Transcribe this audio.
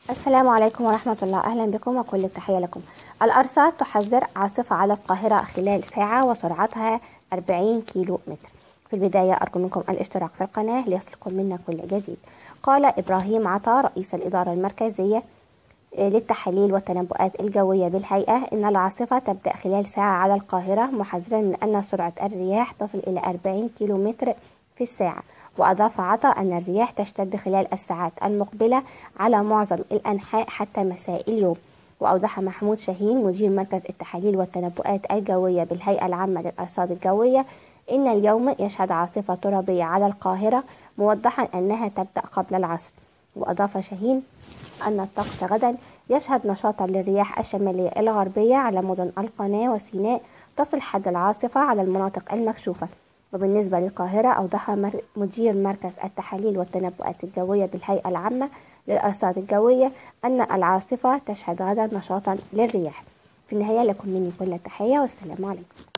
السلام عليكم ورحمة الله. أهلا بكم وكل التحية لكم. الأرصاد تحذر عاصفة على القاهرة خلال ساعة وسرعتها 40 كيلو متر. في البداية أرجو منكم الاشتراك في القناة ليصلكم منا كل جديد. قال إبراهيم عطا رئيس الإدارة المركزية للتحاليل والتنبؤات الجوية بالهيئة إن العاصفة تبدأ خلال ساعة على القاهرة، محذرا من أن سرعة الرياح تصل إلى 40 كيلو متر في الساعة. وأضاف عطا أن الرياح تشتد خلال الساعات المقبلة على معظم الأنحاء حتى مساء اليوم. وأوضح محمود شاهين مدير مركز التحاليل والتنبؤات الجوية بالهيئة العامة للأرصاد الجوية إن اليوم يشهد عاصفة ترابية على القاهرة، موضحا أنها تبدأ قبل العصر. وأضاف شاهين أن الطقس غدا يشهد نشاطا للرياح الشمالية الغربية على مدن القناة وسيناء تصل حد العاصفة على المناطق المكشوفة. وبالنسبة للقاهرة أوضح مدير مركز التحاليل والتنبؤات الجوية بالهيئة العامة للأرصاد الجوية أن العاصفة تشهد غدا نشاطا للرياح. في النهاية لكم مني كل التحية والسلام عليكم.